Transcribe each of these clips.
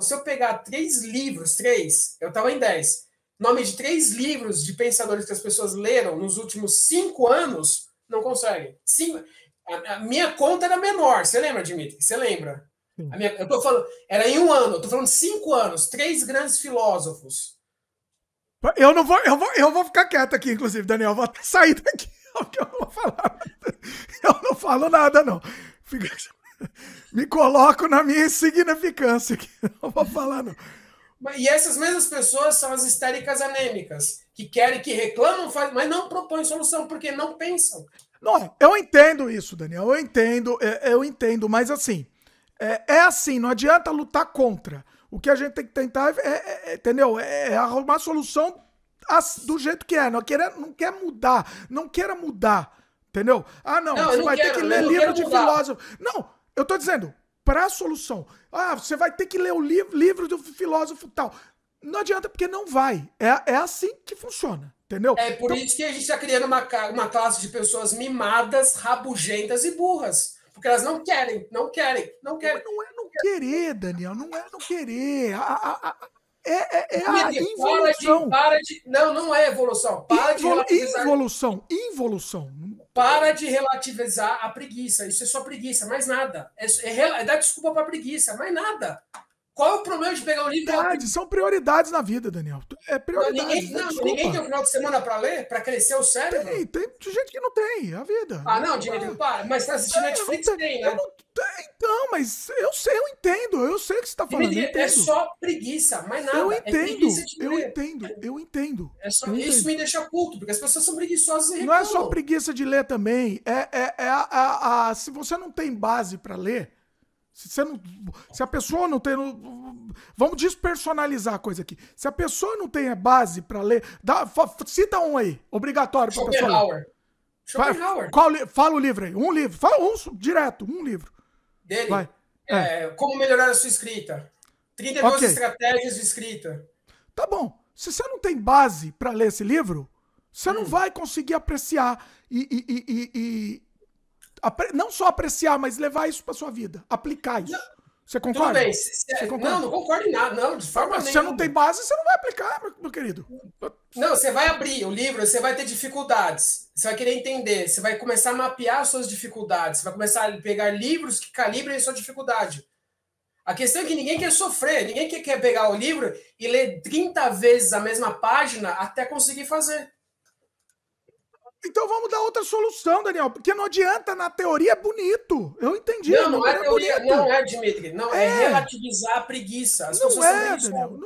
Se eu pegar 3 livros, eu estava em 10. Nome de 3 livros de pensadores que as pessoas leram nos últimos 5 anos, não conseguem. A minha conta era menor. Você lembra, Dimitri? Você lembra? Eu tô falando, era em um ano, eu tô falando 5 anos, 3 grandes filósofos. Eu vou ficar quieto aqui, inclusive, Daniel. Eu vou até sair daqui, porque eu não vou falar. Eu não falo nada, não. Me coloco na minha insignificância aqui. Não vou falar, não. E essas mesmas pessoas são as histéricas anêmicas, que querem, que reclamam, mas não propõem solução, porque não pensam. Não, eu entendo isso, Daniel. Eu entendo, mas assim, é assim, não adianta lutar contra. O que a gente tem que tentar entendeu? É arrumar solução do jeito que é. Não quer mudar. Não queira mudar. Entendeu? Ah, não, você vai ter que ler livro de filósofo. Não, eu tô dizendo, pra solução. Ah, você vai ter que ler o livro do filósofo tal. Não adianta, porque não vai. É assim que funciona. Entendeu? É por isso que a gente está criando uma classe de pessoas mimadas, rabugentas e burras. Porque elas não querem. Não é não querer, Daniel. Não é não querer. É a involução. Não é evolução. Involução. Para de relativizar a preguiça. Isso é só preguiça, mais nada. É dar desculpa para preguiça, mais nada. Qual é o problema de pegar um livro? São prioridades na vida, Daniel. É prioridade. Ninguém tem um final de semana para ler? Para crescer o cérebro? Tem gente que não tem, a vida. Ah, não, Dimitri, para. Mas tá assistindo Netflix, tem, né? Então, mas eu entendo o que você está falando. Dimitri, é só preguiça, mais nada. Eu entendo. Isso me deixa puto, porque as pessoas são preguiçosas e reclamam. Não é só preguiça de ler também. Se você não tem base para ler, se a pessoa não tem. Vamos despersonalizar a coisa aqui. Se a pessoa não tem base para ler. Cita um aí, obrigatório para pessoa. Schopenhauer. Fala o livro aí. Um livro. Fala direto, um livro. Dele? Vai. Como melhorar a sua escrita. 32 estratégias de escrita. Tá bom. Se você não tem base para ler esse livro, você não vai conseguir apreciar não só apreciar, mas levar isso para sua vida, aplicar isso. Você concorda? Tudo bem. Não concordo em nada. Não, de forma nenhuma. Se você não tem base, você não vai aplicar, meu querido. Não, você vai abrir o livro, você vai ter dificuldades. Você vai querer entender, você vai começar a mapear suas dificuldades, você vai começar a pegar livros que calibrem a sua dificuldade. A questão é que ninguém quer sofrer, ninguém quer pegar o livro e ler 30 vezes a mesma página até conseguir fazer. Então vamos dar outra solução, Daniel, porque não adianta, na teoria é bonito. Eu entendi. Não é teoria, bonito. Não é, Dimitri. Não, é relativizar a preguiça. As não é, Daniel.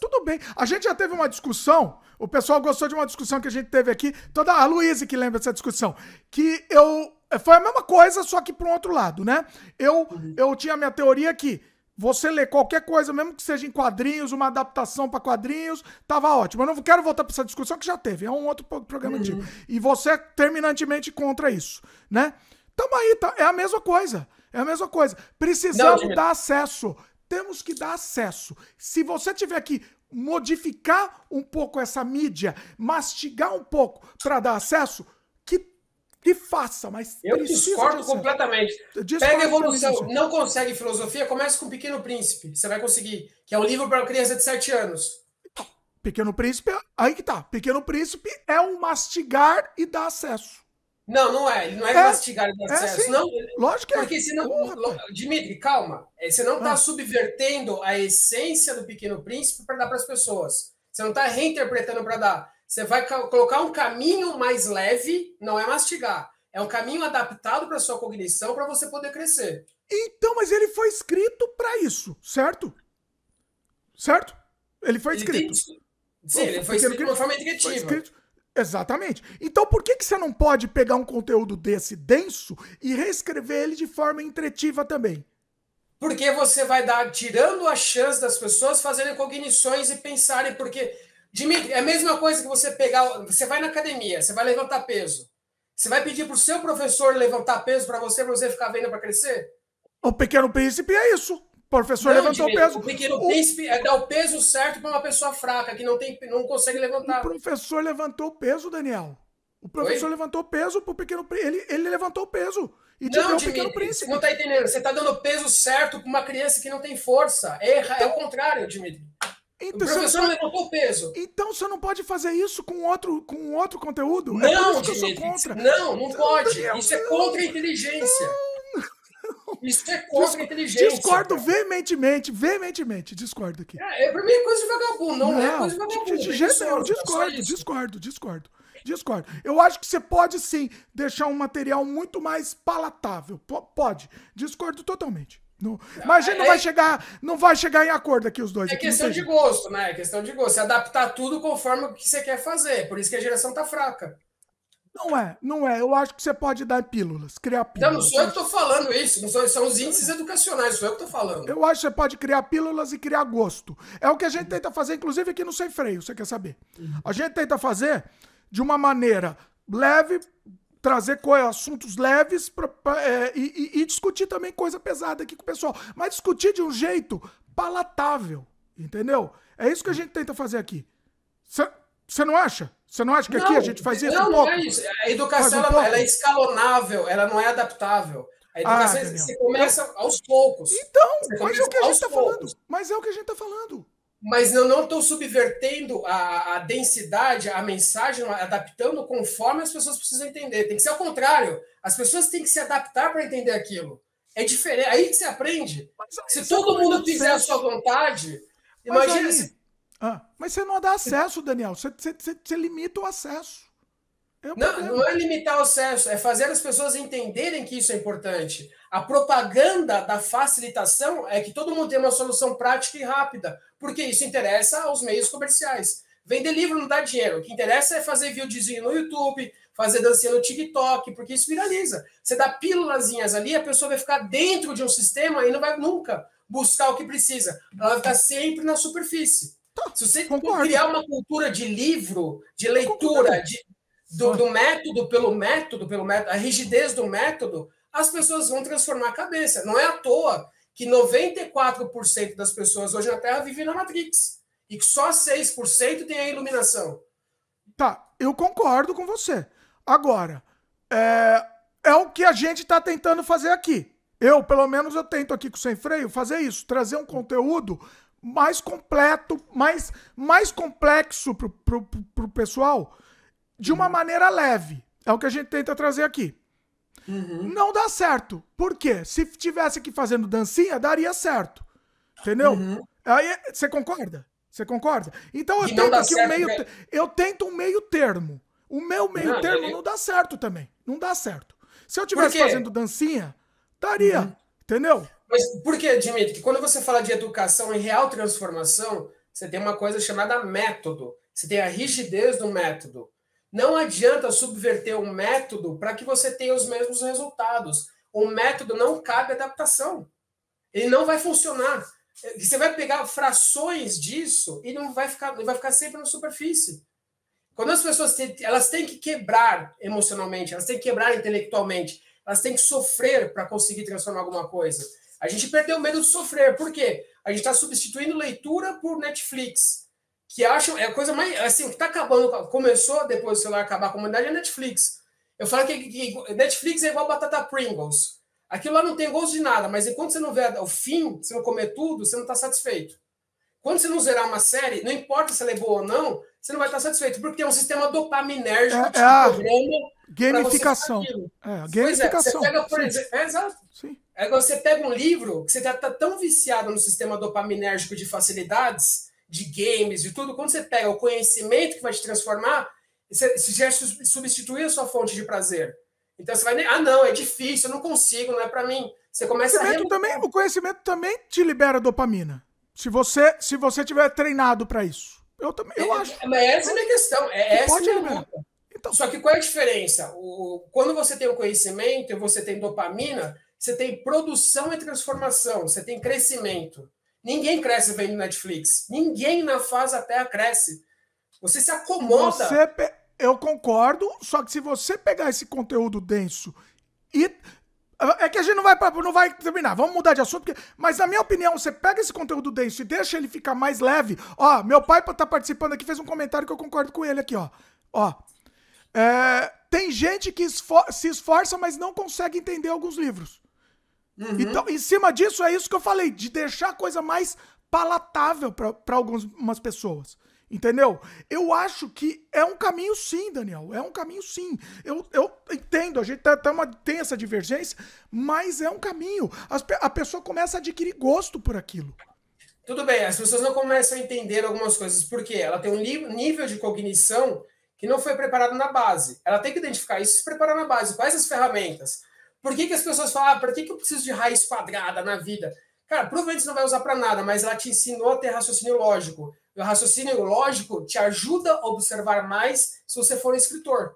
Tudo bem. A gente já teve uma discussão, o pessoal gostou de uma discussão que a gente teve aqui, a Luísa que lembra dessa discussão, que foi a mesma coisa, só que para um outro lado, né? Eu tinha a minha teoria que você lê qualquer coisa, mesmo que seja em quadrinhos, uma adaptação para quadrinhos, tava ótimo. Eu não quero voltar para essa discussão que já teve, é um outro programa antigo. E você é terminantemente contra isso, né? Tamo aí, é a mesma coisa. Precisamos dar acesso. Temos que dar acesso. Se você tiver que modificar um pouco essa mídia, mastigar um pouco para dar acesso, que faça, mas eu discordo completamente. Pega a evolução, não consegue filosofia, comece com Pequeno Príncipe. Você vai conseguir, que é um livro para criança de 7 anos. Pequeno Príncipe, aí que tá. Pequeno Príncipe é um mastigar e dar acesso. Não é. Ele não é mastigar e dar acesso. Sim. Não, lógico que porque senão, Dimitri, calma. Você não está subvertendo a essência do Pequeno Príncipe para dar para as pessoas. Você não está reinterpretando para dar. Você vai colocar um caminho mais leve, não é mastigar. É um caminho adaptado para sua cognição para você poder crescer. Então, mas ele foi escrito para isso, certo? Certo? Ele foi escrito. Sim, ele foi escrito de uma forma indicativa. Exatamente. Então, por que você não pode pegar um conteúdo desse denso e reescrever ele de forma interativa também? Porque você vai dar, tirando a chance das pessoas fazerem cognições e pensarem, porque... Dimitri, é a mesma coisa que você pegar... Você vai na academia, você vai levantar peso. Você vai pedir pro seu professor levantar peso para você ficar vendo para crescer? O Pequeno Príncipe é isso. O professor levantou o peso. O Pequeno Príncipe é dar o peso certo para uma pessoa fraca, que não consegue levantar. O professor levantou o peso, Daniel. O professor levantou o peso pro Pequeno Príncipe. Ele levantou o peso. e te Não, deu o Pequeno Dimitri, você Príncipe. não está entendendo. Você está dando peso certo para uma criança que não tem força. É o contrário, Dimitri. O Então, professor não levantou o peso. então você não pode fazer isso com outro conteúdo? Não, é por isso que Dimitri, eu sou contra. não pode. Daniel, Isso é contra a inteligência. Isso é contra a inteligência. Discordo veementemente, discordo aqui. Pra mim é coisa de vagabundo, não é coisa de vagabundo. De jeito nenhum, discordo. Eu acho que você pode sim deixar um material muito mais palatável. Pode. Discordo totalmente. Mas a gente não vai chegar em acordo aqui os dois. É questão de gosto, né? É questão de gosto. Você adaptar tudo conforme o que você quer fazer. Por isso que a geração tá fraca. Não é. Eu acho que você pode dar pílulas, criar pílulas. Não sou eu que tô falando isso. São os índices educacionais, sou eu que tô falando. Eu acho que você pode criar pílulas e criar gosto. É o que a gente tenta fazer, inclusive aqui no Sem Freio, você quer saber? A gente tenta fazer de uma maneira leve, trazer assuntos leves e discutir também coisa pesada aqui com o pessoal. Mas discutir de um jeito palatável, entendeu? É isso que a gente tenta fazer aqui. Você não acha? Você não acha que aqui a gente faz isso? Não é isso. A educação ela é escalonável, ela não é adaptável. A educação você começa aos poucos. Então, mas é o que a gente está falando. Mas é o que a gente está falando. Mas eu não estou subvertendo a densidade, a mensagem, adaptando conforme as pessoas precisam entender. Tem que ser ao contrário. As pessoas têm que se adaptar para entender aquilo. É diferente. Aí que você aprende. Se todo mundo fizer a sua vontade, imagina se... Mas você não dá acesso, Daniel. Você limita o acesso. Não é limitar o acesso, é fazer as pessoas entenderem que isso é importante. A propaganda da facilitação é que todo mundo tem uma solução prática e rápida, porque isso interessa aos meios comerciais. Vender livro não dá dinheiro. O que interessa é fazer videozinho no YouTube, fazer dancinha no TikTok, porque isso viraliza. Você dá pílulazinhas ali, a pessoa vai ficar dentro de um sistema e não vai nunca buscar o que precisa. Ela vai ficar sempre na superfície. Se você criar uma cultura de livro, de leitura, do método pelo método, a rigidez do método, as pessoas vão transformar a cabeça. Não é à toa que 94% das pessoas hoje na Terra vivem na Matrix e que só 6% tem a iluminação. Tá, eu concordo com você. Agora, é o que a gente está tentando fazer aqui. Pelo menos eu tento aqui com o Sem Freio fazer isso, trazer um conteúdo mais completo, mais complexo pro pessoal, de uma maneira leve. É o que a gente tenta trazer aqui. Não dá certo. Por quê? Se tivesse aqui fazendo dancinha, daria certo. Entendeu? Aí, você concorda? Você concorda? Então eu tento aqui eu tento um meio termo. O meu meio termo não dá certo também. Não dá certo. Se eu tivesse fazendo dancinha, daria. Entendeu? Mas por que, Dimitri? Que quando você fala de educação em real transformação, você tem uma coisa chamada método. Você tem a rigidez do método. Não adianta subverter um método para que você tenha os mesmos resultados. O método não cabe adaptação. Ele não vai funcionar. Você vai pegar frações disso e não vai ficar sempre na superfície. Quando as pessoas elas têm que quebrar emocionalmente, elas têm que quebrar intelectualmente, elas têm que sofrer para conseguir transformar alguma coisa. A gente perdeu o medo de sofrer. Por quê? A gente está substituindo leitura por Netflix. Que acham, é a coisa mais, assim, o que está acabando, começou depois do celular acabar a comunidade, é Netflix. Eu falo que Netflix é igual batata Pringles. Aquilo lá não tem gosto de nada, mas enquanto você não vê o fim, você não comer tudo, você não está satisfeito. Quando você não zerar uma série, não importa se ela é boa ou não, você não vai estar satisfeito, porque tem um sistema dopaminérgico de programa. Gamificação. Gamificação. Você pega, por exemplo, exato. Agora você pega um livro que você está tão viciado no sistema dopaminérgico de facilidades, de games, de tudo, quando você pega o conhecimento que vai te transformar, você já substitui a sua fonte de prazer. Então você vai, não, é difícil, eu não consigo, não é para mim. Você começa o conhecimento também te libera dopamina. Se você tiver treinado para isso. Eu acho. Mas essa é a minha questão. Essa é a minha luta. Então, só que qual é a diferença? Quando você tem o conhecimento e você tem dopamina, você tem produção e transformação, você tem crescimento. Ninguém cresce vendo Netflix. Ninguém na face da Terra cresce. Você se acomoda. Eu concordo, só que se você pegar esse conteúdo denso e... É que a gente não vai terminar. Vamos mudar de assunto. Mas, na minha opinião, você pega esse conteúdo denso e deixa ele ficar mais leve. Ó, meu pai tá participando aqui, fez um comentário que eu concordo com ele aqui, ó. tem gente que se esforça, mas não consegue entender alguns livros. Então, em cima disso, é isso que eu falei, de deixar a coisa mais palatável para algumas pessoas. Entendeu? Eu acho que é um caminho sim, Daniel. É um caminho sim. Eu entendo, a gente tem essa divergência, mas é um caminho. A pessoa começa a adquirir gosto por aquilo. Tudo bem, as pessoas não começam a entender algumas coisas, porque ela tem um nível de cognição que não foi preparado na base. Ela tem que identificar isso e se preparar na base. Quais as ferramentas? Por que as pessoas falam, por que eu preciso de raiz quadrada na vida? Cara, provavelmente você não vai usar para nada, mas ela te ensinou a ter raciocínio lógico. O raciocínio lógico te ajuda a observar mais se você for um escritor.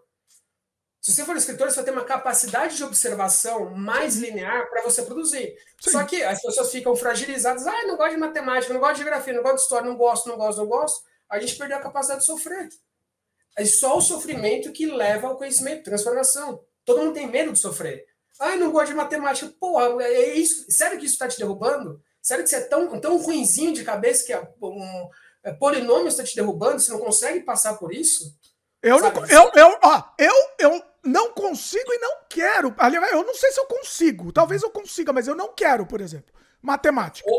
Se você for um escritor, você vai ter uma capacidade de observação mais linear para você produzir. Sim. Só que as pessoas ficam fragilizadas. Ah, não gosto de matemática, não gosto de geografia, não gosto de história, não gosto. A gente perdeu a capacidade de sofrer. É só o sofrimento que leva ao conhecimento, transformação. Todo mundo tem medo de sofrer. Ah, não gosto de matemática. Porra, é isso. Sério que isso está te derrubando? Sério que você é tão ruinzinho de cabeça que polinômio está te derrubando? Você não consegue passar por isso? Eu não consigo e não quero. Eu não sei se eu consigo. Talvez eu consiga, mas eu não quero, por exemplo. Matemática.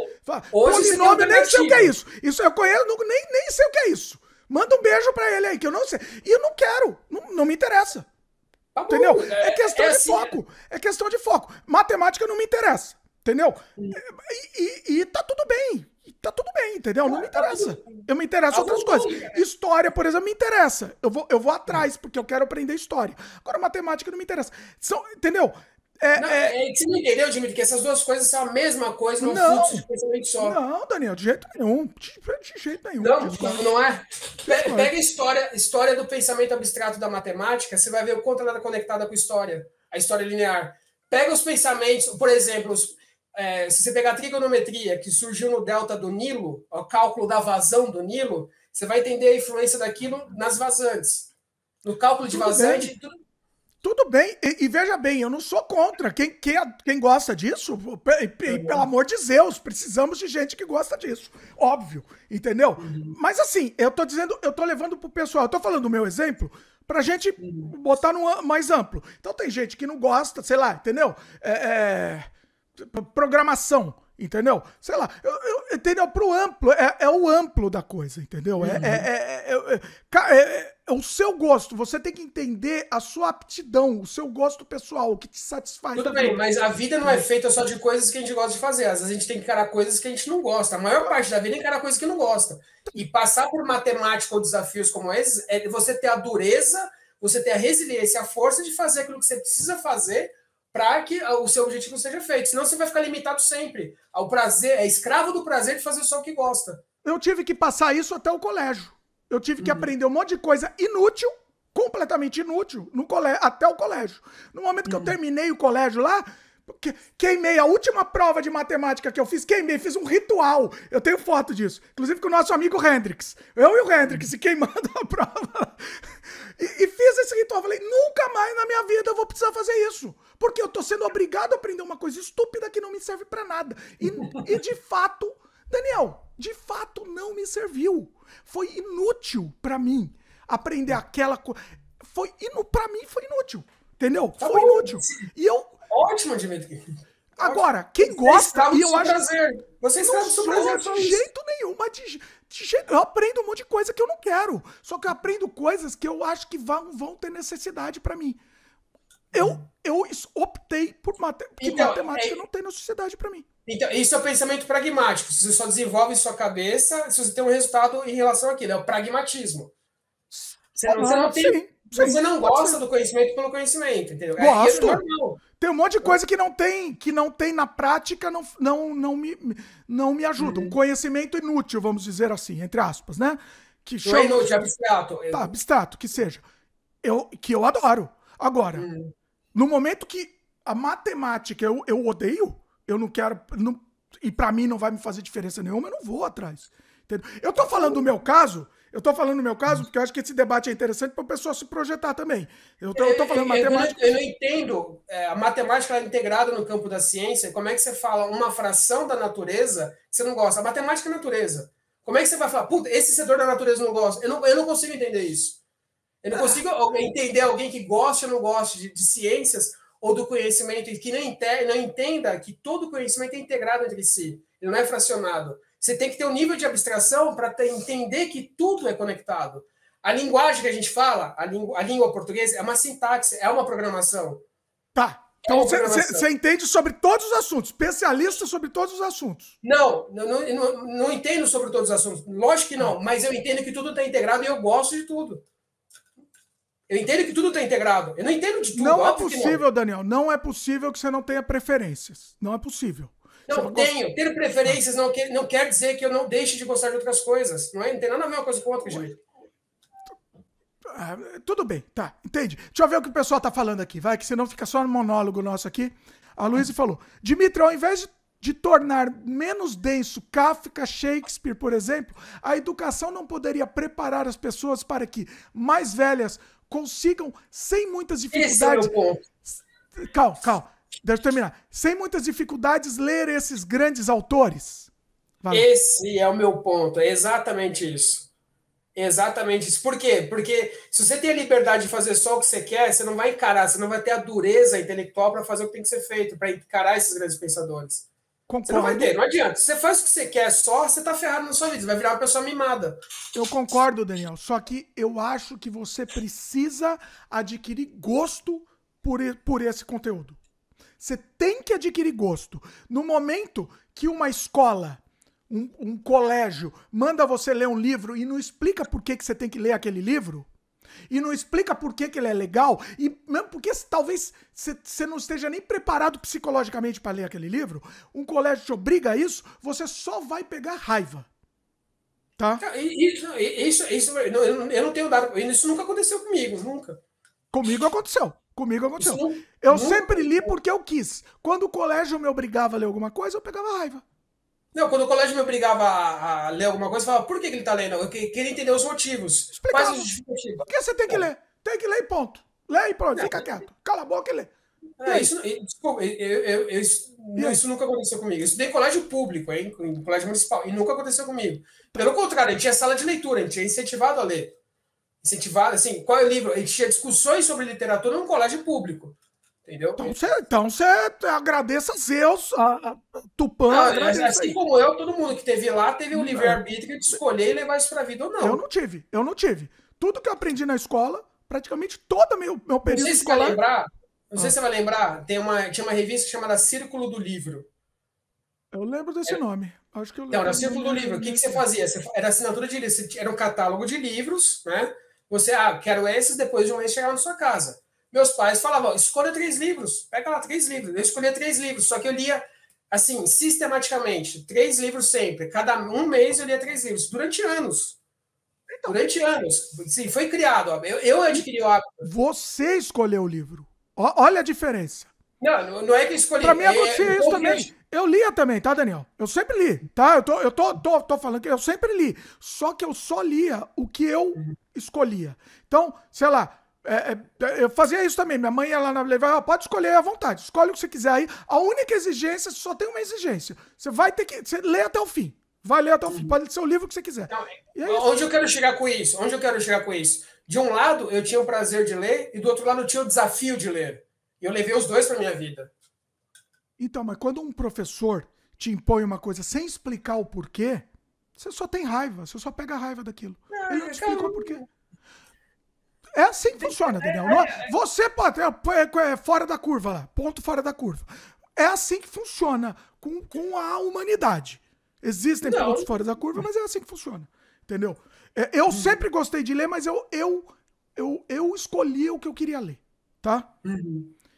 Polinômio, nem sei o que é isso. Isso eu conheço, nem sei o que é isso. Manda um beijo pra ele aí, que eu não sei. E eu não quero. Não me interessa. Tá bom, entendeu? É questão de foco. É questão de foco. Matemática não me interessa. Entendeu? E tá tudo bem. Tá tudo bem, entendeu? Não me interessa. Eu me interesso em outras coisas. História, por exemplo, me interessa. Eu vou atrás, porque eu quero aprender história. Agora, matemática não me interessa. Entendeu? Você não entendeu, Dimitri, que essas duas coisas são a mesma coisa num fluxo de pensamento só. Não, Daniel, de jeito nenhum. De jeito nenhum. Não é? Pega a história do pensamento abstrato da matemática, você vai ver o quanto ela está conectada com a história linear. Pega os pensamentos, por exemplo, se você pegar a trigonometria, que surgiu no delta do Nilo, o cálculo da vazão do Nilo, você vai entender a influência daquilo nas vazantes. No cálculo de vazante... Tudo bem, e veja bem, eu não sou contra. Quem gosta disso, pelo amor de Deus, precisamos de gente que gosta disso. Óbvio, entendeu? Mas assim, eu tô levando pro pessoal, eu tô falando do meu exemplo pra gente botar no mais amplo. Então tem gente que não gosta, sei lá, entendeu? Programação, entendeu? Sei lá, entendeu? Pro amplo, é o amplo da coisa, entendeu? É o seu gosto, você tem que entender a sua aptidão, o seu gosto pessoal, o que te satisfaz. Tudo bem, mas a vida não é feita só de coisas que a gente gosta de fazer, às vezes a gente tem que encarar coisas que a gente não gosta, a maior parte da vida é encarar coisas que não gosta. E passar por matemática ou desafios como esses, é você ter a dureza, você ter a resiliência, a força de fazer aquilo que você precisa fazer para que o seu objetivo seja feito. Senão você vai ficar limitado sempre ao prazer, é escravo do prazer de fazer só o que gosta. Eu tive que passar isso até o colégio. Eu tive que aprender um monte de coisa inútil, completamente inútil, até o colégio. No momento que eu terminei o colégio lá, queimei a última prova de matemática que eu fiz, fiz um ritual. Eu tenho foto disso. Inclusive com o nosso amigo Hendrix. Eu e o Hendrix queimando a prova. E fiz esse ritual. Falei, nunca mais na minha vida eu vou precisar fazer isso. Porque eu tô sendo obrigado a aprender uma coisa estúpida que não me serve pra nada. E de fato, Daniel, de fato não me serviu. Foi inútil pra mim aprender aquela coisa. Pra mim foi inútil. Entendeu? Foi inútil. E eu... Ótimo, Dimitri. Agora, quem gosta... E eu acho prazer. Você escreve do prazer. De jeito nenhum, mas eu aprendo um monte de coisa que eu não quero. Só que eu aprendo coisas que eu acho que vão ter necessidade pra mim. Eu optei por matemática não tem necessidade pra mim. Então, isso é o pensamento pragmático. Você só desenvolve em sua cabeça se você tem um resultado em relação àquilo. É o pragmatismo. Você não gosta do conhecimento pelo conhecimento, entendeu? Gosto. Tem um monte de coisa que não tem na prática, não me ajuda. Um conhecimento inútil, vamos dizer assim, entre aspas, né? Não é inútil, é abstrato. Tá, abstrato, que seja. Que eu adoro. Agora, no momento que a matemática eu odeio, eu não quero... e pra mim não vai me fazer diferença nenhuma, eu não vou atrás. Entendeu? Eu tô falando do meu caso... porque eu acho que esse debate é interessante para o pessoal se projetar também. Eu tô falando matemática... Eu não entendo. A matemática é integrada no campo da ciência. Como é que você fala uma fração da natureza que você não gosta? A matemática é natureza. Como é que você vai falar, puta, esse setor da natureza eu não gosta? Eu não consigo entender isso. Eu não consigo entender alguém que goste ou não goste de ciências ou do conhecimento e que não entenda que todo conhecimento é integrado entre si, ele não é fracionado. Você tem que ter um nível de abstração para entender que tudo é conectado. A linguagem que a gente fala, a língua portuguesa, é uma sintaxe, é uma programação. Tá. Então você entende sobre todos os assuntos, especialista sobre todos os assuntos. Não entendo sobre todos os assuntos. Lógico que não, mas eu entendo que tudo está integrado e eu gosto de tudo. Eu entendo que tudo está integrado. Eu não entendo de tudo. Não é possível, Daniel. Não é possível que você não tenha preferências. Não é possível. Não, tenho. Ter preferências não quer dizer que eu não deixe de gostar de outras coisas. Não tem nada a ver uma coisa com outra, gente. Tudo bem, tá, entendi. Deixa eu ver o que o pessoal tá falando aqui, vai, que senão fica só no monólogo nosso aqui. A Luísa falou, Dimitri, ao invés de tornar menos denso Kafka, Shakespeare, por exemplo, a educação não poderia preparar as pessoas para que, mais velhas, consigam, sem muitas dificuldades... Esse é o meu ponto. Calma, deixa eu terminar. Sem muitas dificuldades, ler esses grandes autores. Vai. Esse é o meu ponto, é exatamente isso. Exatamente isso. Por quê? Porque se você tem a liberdade de fazer só o que você quer, você não vai encarar, você não vai ter a dureza intelectual para fazer o que tem que ser feito, para encarar esses grandes pensadores. Concordo. Você não vai ter, não adianta. Se você faz o que você quer só, você tá ferrado na sua vida, você vai virar uma pessoa mimada. Eu concordo, Daniel, só que eu acho que você precisa adquirir gosto por esse conteúdo. Você tem que adquirir gosto. No momento que uma escola... Um colégio manda você ler um livro e não explica por que você tem que ler aquele livro, e não explica por que ele é legal, e mesmo porque talvez você não esteja nem preparado psicologicamente para ler aquele livro, um colégio te obriga a isso, você só vai pegar raiva. Tá? Eu não tenho dado. Isso nunca aconteceu comigo, nunca. Comigo aconteceu. Eu sempre li porque eu quis. Quando o colégio me obrigava a ler alguma coisa, eu pegava raiva. Não, quando o colégio me obrigava a ler alguma coisa, eu falava, por que ele tá lendo? Eu queria entender os motivos. Quais os justificativos? Por que você tem que ler? Tem que ler e ponto. Lê e pronto, fica quieto. Cala a boca e lê. Desculpa, isso nunca aconteceu comigo. Eu estudei em colégio público, em colégio municipal, e nunca aconteceu comigo. Pelo contrário, a gente tinha sala de leitura, a gente tinha incentivado a ler. Incentivado, assim, qual é o livro? A gente tinha discussões sobre literatura num colégio público. Entendeu? Então você agradeça a Zeus, a Tupã. Assim como eu, todo mundo que teve lá teve o livre-arbítrio de escolher e levar isso pra vida ou não. Eu não tive. Tudo que eu aprendi na escola, praticamente todo meu período escolar... Não sei se você vai lembrar, tinha uma revista chamada Círculo do Livro. Eu lembro desse nome. Acho que eu lembro. Não, era o Círculo do Livro. O que você fazia? Era assinatura de livros. Era um catálogo de livros, né? Você, quero esses, depois de um mês chegar na sua casa. Meus pais falavam, escolha 3 livros, pega lá 3 livros. Eu escolhia 3 livros, só que eu lia, assim, sistematicamente, 3 livros sempre. Cada um mês eu lia 3 livros, durante anos. Durante anos. Sim, foi criado. Eu adquiri o hábito. Você escolheu o livro. Olha a diferença. Não é que eu escolhi. Pra mim acontecia isso também. Eu lia também, tá, Daniel? Eu sempre li, tá? Eu tô falando que eu sempre li. Só que eu só lia o que eu escolhia. Então, sei lá, eu fazia isso também. Minha mãe ia lá na levava, pode escolher à vontade, escolhe o que você quiser aí. A única exigência, só tem uma exigência. Você vai ter que ler até o fim. Vai ler até o fim, pode ser o livro que você quiser. Não, onde eu quero chegar com isso? De um lado, eu tinha o prazer de ler, e do outro lado, eu tinha o desafio de ler. E eu levei os dois para minha vida. Então, mas quando um professor te impõe uma coisa sem explicar o porquê, você só tem raiva, você só pega a raiva daquilo. Ele não te explicou o porquê. É assim que funciona, Daniel. Você pode fora da curva lá, ponto fora da curva. É assim que funciona com a humanidade. Existem pontos fora da curva, mas é assim que funciona. Entendeu? Eu sempre gostei de ler, mas eu escolhi o que eu queria ler. Tá?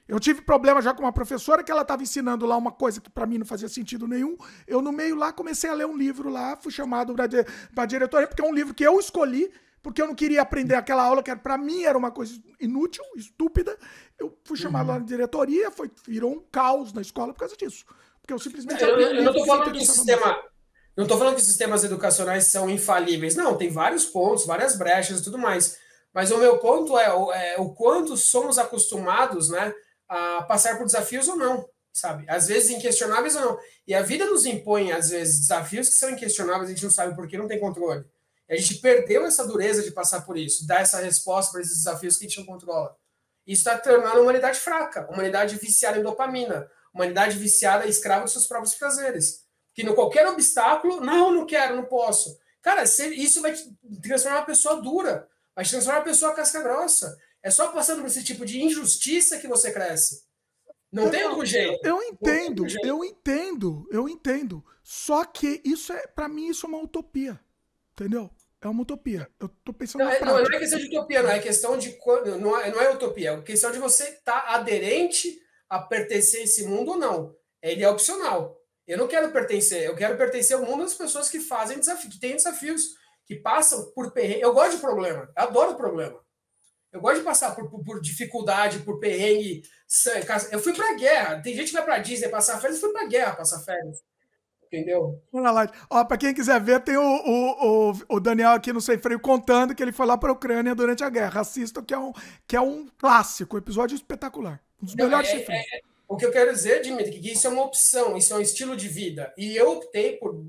Eu tive problema já com uma professora que ela estava ensinando lá uma coisa que para mim não fazia sentido nenhum. Eu no meio lá comecei a ler um livro lá, fui chamado para a diretoria, porque é um livro que eu escolhi, porque eu não queria aprender aquela aula que para mim era uma coisa inútil, estúpida. Eu fui chamado lá na diretoria, virou um caos na escola por causa disso. Porque eu simplesmente... Eu não estou falando que o sistema... Não estou falando que os sistemas educacionais são infalíveis. Não, tem vários pontos, várias brechas e tudo mais. Mas o meu ponto é o quanto somos acostumados, né, a passar por desafios ou não, sabe? Às vezes inquestionáveis ou não. E a vida nos impõe, às vezes, desafios que são inquestionáveis, a gente não sabe por que, não tem controle. E a gente perdeu essa dureza de passar por isso, dar essa resposta para esses desafios que a gente não controla. Isso está tornando a humanidade fraca, a humanidade viciada em dopamina, a humanidade viciada, escrava dos seus próprios prazeres. Que no qualquer obstáculo, não quero, não posso. Cara, isso vai te transformar uma pessoa dura, vai te transformar uma pessoa casca grossa. É só passando por esse tipo de injustiça que você cresce. Não tem outro jeito. Eu entendo. Só que isso para mim, isso é uma utopia. Entendeu? É uma utopia. Eu tô pensando não é questão de utopia, não. É questão de. Não é utopia. É questão de você estar aderente a pertencer a esse mundo ou não. Ele é opcional. Eu não quero pertencer. Eu quero pertencer ao mundo das pessoas que fazem desafios, que têm desafios, que passam por perrengue. Eu gosto de problema. Eu adoro problema. Eu gosto de passar por dificuldade, por perrengue. Eu fui pra guerra. Tem gente que vai pra Disney passar férias. Eu fui pra guerra passar férias. Entendeu? Ó, pra quem quiser ver, tem o Daniel aqui no Sem Freio contando que ele foi lá pra Ucrânia durante a guerra. Assista, que é um clássico, um episódio espetacular. Um dos melhores Sem Freio. O que eu quero dizer, Dimitri, que isso é uma opção, isso é um estilo de vida. E eu optei por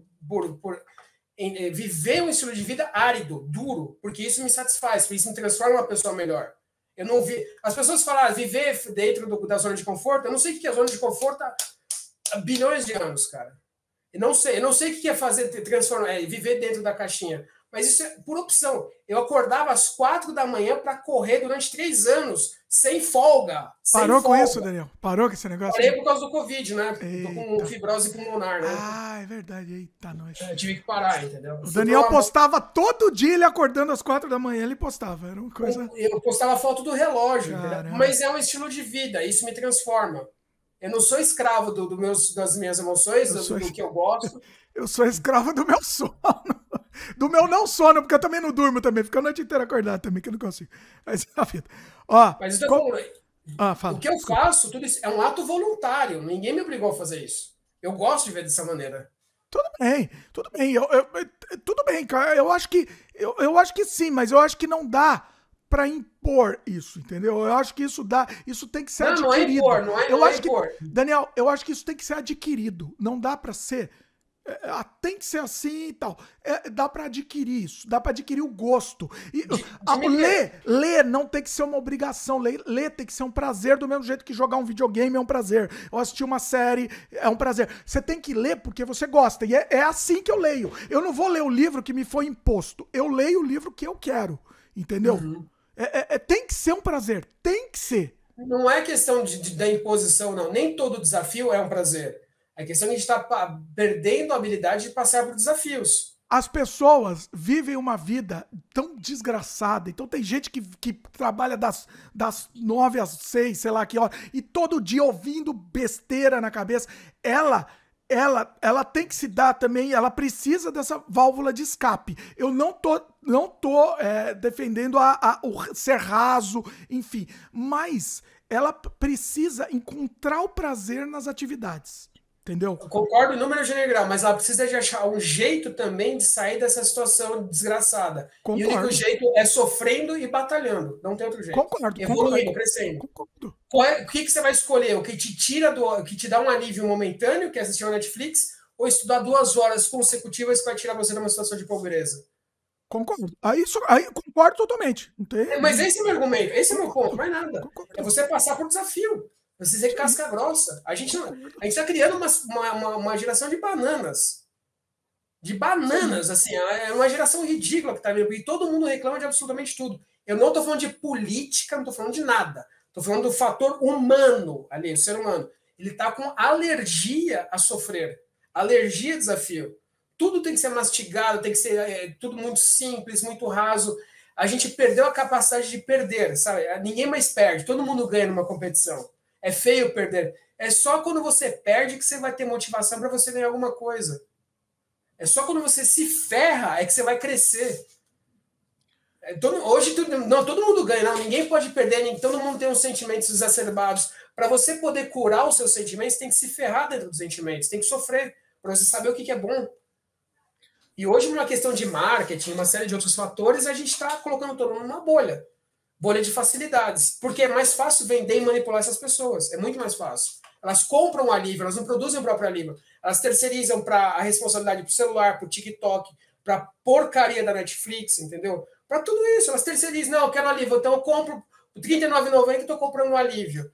viver um estilo de vida árido, duro, porque isso me satisfaz, porque isso me transforma em uma pessoa melhor. Eu não vi. As pessoas falam viver dentro da zona de conforto. Eu não sei o que é zona de conforto há bilhões de anos, cara. Eu não sei o que é viver dentro da caixinha. Mas isso é por opção. Eu acordava às 4 da manhã para correr durante 3 anos, sem folga. Parou com isso, Daniel? Parou com esse negócio? Parei por causa do Covid, né? Tô com fibrose pulmonar, né? Ah, é verdade. Eita, nós. Eu tive que parar, entendeu? O Daniel postava todo dia, ele acordando às 4 da manhã, ele postava. Era uma coisa... Eu postava foto do relógio, entendeu? Mas é um estilo de vida, isso me transforma. Eu não sou escravo das minhas emoções, do que eu gosto. Eu sou escravo do meu sono. Do meu não sono, porque eu também não durmo também. Fico a noite inteira acordado também, que eu não consigo. Mas é a vida. Ó, mas o que eu faço, tudo isso é um ato voluntário. Ninguém me obrigou a fazer isso. Eu gosto de ver dessa maneira. Tudo bem. Tudo bem, cara. Eu acho que sim, mas eu acho que não dá pra impor isso, entendeu? Eu acho que isso tem que ser adquirido. Não é impor. Daniel, eu acho que isso tem que ser adquirido. Não dá pra ser... tem que ser assim e tal. Dá pra adquirir isso. Dá pra adquirir o gosto. Ler não tem que ser uma obrigação. Ler tem que ser um prazer, do mesmo jeito que jogar um videogame é um prazer. Ou assistir uma série é um prazer. Você tem que ler porque você gosta. E é assim que eu leio. Eu não vou ler o livro que me foi imposto. Eu leio o livro que eu quero. Entendeu? Uhum. Tem que ser um prazer. Tem que ser. Não é questão da imposição, não. Nem todo desafio é um prazer. A questão é que a gente está perdendo a habilidade de passar por desafios. As pessoas vivem uma vida tão desgraçada. Então tem gente que trabalha das 9 às 6, sei lá que hora, e todo dia ouvindo besteira na cabeça. Ela tem que se dar também, ela precisa dessa válvula de escape. Eu não tô defendendo o ser raso, enfim. Mas ela precisa encontrar o prazer nas atividades. Entendeu? Eu concordo em número general, mas ela precisa de achar um jeito também de sair dessa situação desgraçada. Concordo. E o único jeito é sofrendo e batalhando. Não tem outro jeito. Concordo. Evoluindo, crescendo. Concordo. O que você vai escolher? O que te tira que te dá um alívio momentâneo, que é assistir ao Netflix, ou estudar 2 horas consecutivas que vai tirar você de uma situação de pobreza? Concordo. Aí concordo totalmente. Não tem... Mas esse é o meu argumento, esse é o meu ponto, mais nada. Concordo. É você passar por desafio. Você dizer casca grossa. A gente está criando uma geração de bananas. De bananas, assim. É uma geração ridícula que está vindo. E todo mundo reclama de absolutamente tudo. Eu não estou falando de política, não estou falando de nada. Estou falando do fator humano ali, o ser humano. Ele está com alergia a sofrer. Alergia a desafio. Tudo tem que ser mastigado, tem que ser tudo muito simples, muito raso. A gente perdeu a capacidade de perder, sabe? Ninguém mais perde. Todo mundo ganha numa competição. É feio perder. É só quando você perde que você vai ter motivação para você ganhar alguma coisa. É só quando você se ferra é que você vai crescer. Hoje todo mundo ganha, não, ninguém pode perder, nem todo mundo tem uns sentimentos exacerbados. Para você poder curar os seus sentimentos, tem que se ferrar dentro dos sentimentos, tem que sofrer para você saber o que é bom. E hoje, numa questão de marketing, uma série de outros fatores, a gente está colocando todo mundo numa bolha. Bolha de facilidades, porque é mais fácil vender e manipular essas pessoas, é muito mais fácil. Elas compram o alívio, elas não produzem o próprio alívio, elas terceirizam a responsabilidade para o celular, para o TikTok, pra porcaria da Netflix, entendeu? Para tudo isso, elas terceirizam. Não, eu quero alívio, então eu compro R$ 39,90 e estou comprando um alívio.